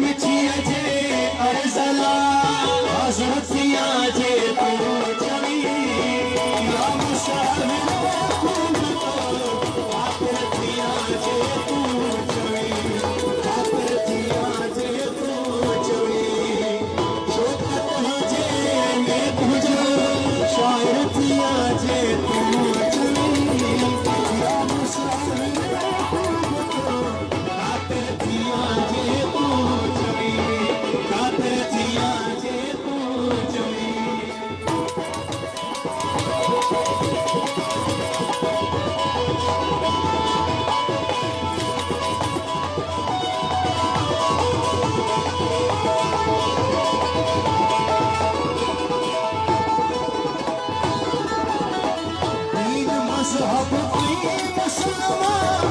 मिछिया जे अरसला हसरतिया जे तू चली राम साहिब आखरतिया जे तू चली आखरतिया जे तू चली शोकत है जे मैं तुझे शायरतिया जे तू चली राम साहिब आखरतिया जे तू चली आखरतिया जे तू चली दीन मजहब की मुसलमान